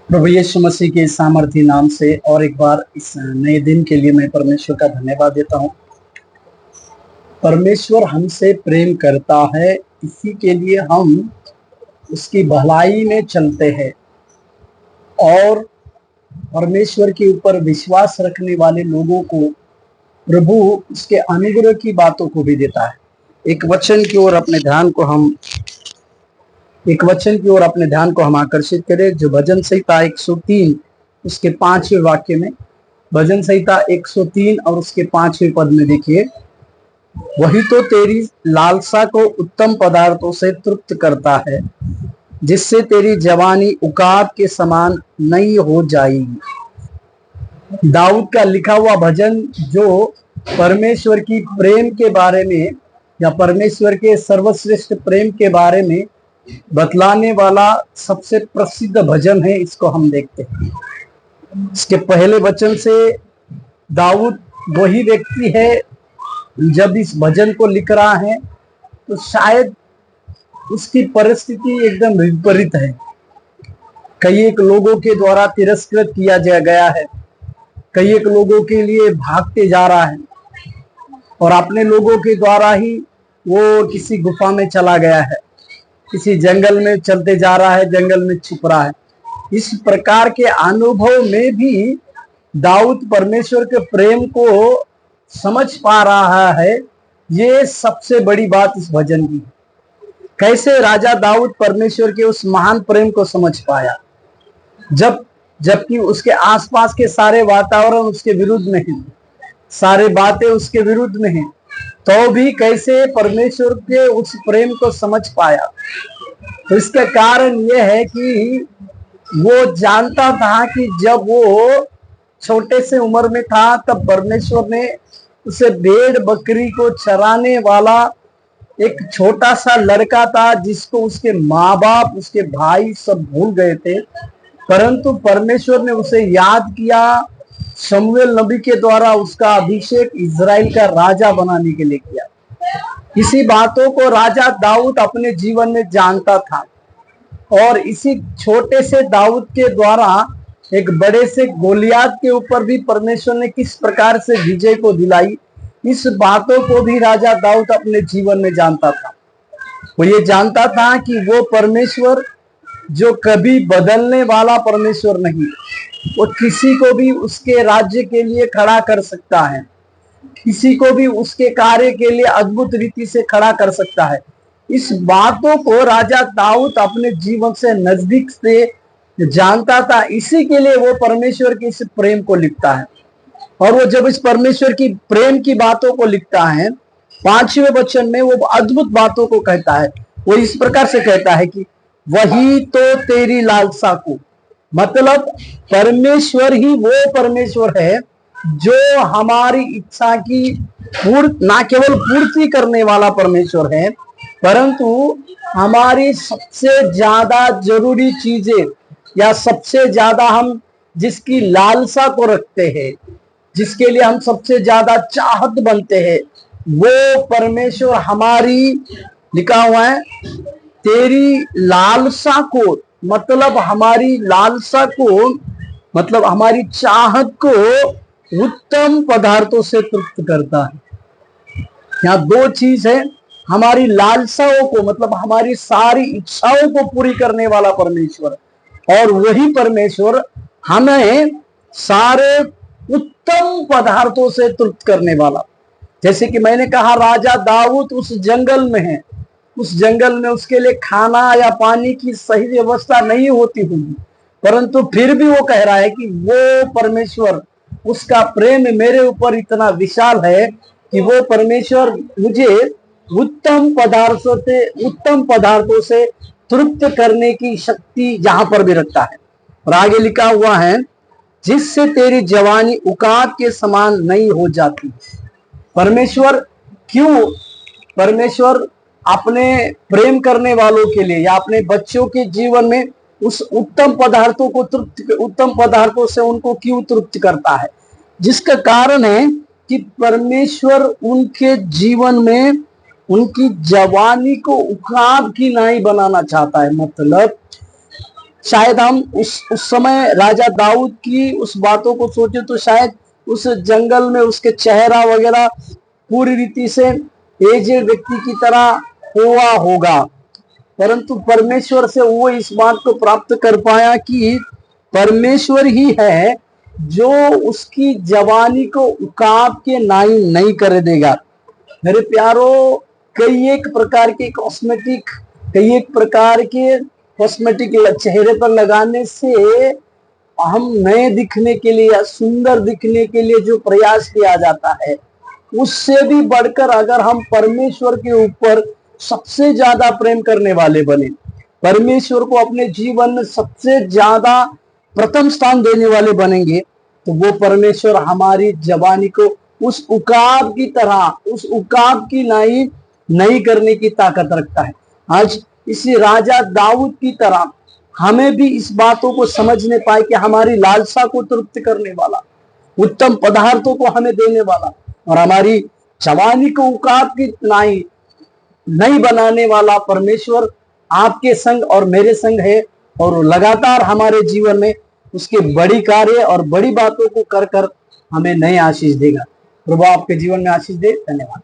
प्रभु यीशु मसीह के सामर्थी नाम से और एक बार इस नए दिन के लिए मैं परमेश्वर का धन्यवाद देता हूँ। परमेश्वर हमसे प्रेम करता है, इसी के लिए हम उसकी भलाई में चलते हैं और परमेश्वर के ऊपर विश्वास रखने वाले लोगों को प्रभु उसके अनुग्रह की बातों को भी देता है। एक वचन की ओर अपने ध्यान को हम आकर्षित करें, जो भजन संहिता 103 उसके 5वें वाक्य में, भजन संहिता 103 और उसके 5वें पद में देखिए, वही तो तेरी लालसा को उत्तम पदार्थों से तृप्त करता है, जिससे तेरी जवानी उकाब के समान नई हो जाएगी। दाऊद का लिखा हुआ भजन जो परमेश्वर की प्रेम के बारे में या परमेश्वर के सर्वश्रेष्ठ प्रेम के बारे में बतलाने वाला सबसे प्रसिद्ध भजन है। इसको हम देखते हैं। इसके पहले वचन से दाऊद वही व्यक्ति है, जब इस भजन को लिख रहा है तो शायद उसकी परिस्थिति एकदम विपरीत है। कई एक लोगों के द्वारा तिरस्कृत किया गया है, कई एक लोगों के लिए भागते जा रहा है और अपने लोगों के द्वारा ही वो किसी गुफा में चला गया है, किसी जंगल में चलते जा रहा है, जंगल में छुप रहा है। इस प्रकार के अनुभव में भी दाऊद परमेश्वर के प्रेम को समझ पा रहा है। ये सबसे बड़ी बात इस भजन की। कैसे राजा दाऊद परमेश्वर के उस महान प्रेम को समझ पाया, जबकि उसके आसपास के सारे वातावरण उसके विरुद्ध में है, सारे बातें उसके विरुद्ध में है, तो भी कैसे परमेश्वर के उस प्रेम को समझ पाया। तो इसका कारण यह है कि वो जानता था कि जब वो छोटे से उम्र में था तब परमेश्वर ने उसे भेड़ बकरी को चराने वाला एक छोटा सा लड़का था, जिसको उसके माँ बाप, उसके भाई सब भूल गए थे, परंतु परमेश्वर ने उसे याद किया। शमूएल नबी के द्वारा उसका अभिषेक इजराइल का राजा बनाने के लिए किया। इसी बातों को राजा दाऊद अपने जीवन में जानता था और इसी छोटे से दाऊद के द्वारा एक बड़े से गोलियात के ऊपर भी परमेश्वर ने किस प्रकार से विजय को दिलाई, इस बातों को भी राजा दाऊद अपने जीवन में जानता था। वो ये जानता था कि वो परमेश्वर जो कभी बदलने वाला परमेश्वर नहीं, वो किसी को भी उसके राज्य के लिए खड़ा कर सकता है, किसी को भी उसके कार्य के लिए अद्भुत रीति से खड़ा कर सकता है। इस बातों को राजा दाऊद अपने जीवन से नजदीक से जानता था, इसी के लिए वो परमेश्वर के इस प्रेम को लिखता है। और वो जब इस परमेश्वर की प्रेम की बातों को लिखता है, 5वें वचन में वो अद्भुत बातों को कहता है। वो इस प्रकार से कहता है कि वही तो तेरी लालसा को, मतलब परमेश्वर ही वो परमेश्वर है जो हमारी इच्छा की ना केवल पूर्ति करने वाला परमेश्वर है, परंतु हमारी सबसे ज्यादा जरूरी चीजें या सबसे ज्यादा हम जिसकी लालसा को रखते हैं, जिसके लिए हम सबसे ज्यादा चाहत बनते हैं, वो परमेश्वर हमारी, लिखा हुआ है तेरी लालसा को, मतलब हमारी लालसा को, मतलब हमारी चाहत को उत्तम पदार्थों से तृप्त करता है। यहाँ दो चीज है, हमारी लालसाओं को, मतलब हमारी सारी इच्छाओं को पूरी करने वाला परमेश्वर, और वही परमेश्वर हमें सारे उत्तम पदार्थों से तृप्त करने वाला। जैसे कि मैंने कहा, राजा दाऊद उस जंगल में है, उस जंगल में उसके लिए खाना या पानी की सही व्यवस्था नहीं होती होगी, परंतु फिर भी वो कह रहा है कि वो परमेश्वर, उसका प्रेम मेरे ऊपर इतना विशाल है कि वो परमेश्वर मुझे उत्तम पदार्थों से तृप्त करने की शक्ति जहां पर भी रखता है। और आगे लिखा हुआ है, जिससे तेरी जवानी उकाब के समान नहीं हो जाती। परमेश्वर क्यों, परमेश्वर अपने प्रेम करने वालों के लिए या अपने बच्चों के जीवन में उस उत्तम पदार्थों से उनको क्यों तृप्त करता है, जिसका कारण है कि परमेश्वर उनके जीवन में उनकी जवानी को उकाब की नाई बनाना चाहता है। मतलब शायद हम उस समय राजा दाऊद की उस बातों को सोचे तो शायद उस जंगल में उसके चेहरा वगैरह पूरी रीति से एजेड व्यक्ति की तरह हुआ होगा, परंतु परमेश्वर से वो इस बात को प्राप्त कर पाया कि परमेश्वर ही है जो उसकी जवानी को उकाब के नाई नहीं कर देगा। मेरे प्यारो, कई एक प्रकार के कॉस्मेटिक चेहरे पर लगाने से हम नए दिखने के लिए या सुंदर दिखने के लिए जो प्रयास किया जाता है, उससे भी बढ़कर अगर हम परमेश्वर के ऊपर सबसे ज्यादा प्रेम करने वाले बने, परमेश्वर को अपने जीवन में सबसे ज्यादा प्रथम स्थान देने वाले बनेंगे, तो वो परमेश्वर हमारी जवानी को उस उकाब की तरह, उस उकाब की नाई नहीं करने की ताकत रखता है। आज इसी राजा दाऊद की तरह हमें भी इस बातों को समझने पाए कि हमारी लालसा को तृप्त करने वाला, उत्तम पदार्थों को हमें देने वाला और हमारी जवानी को उकाब की नाई नहीं बनाने वाला परमेश्वर आपके संग और मेरे संग है, और लगातार हमारे जीवन में उसके बड़ी कार्य और बड़ी बातों को कर कर हमें नए आशीष देगा। प्रभु आपके जीवन में आशीष दे। धन्यवाद।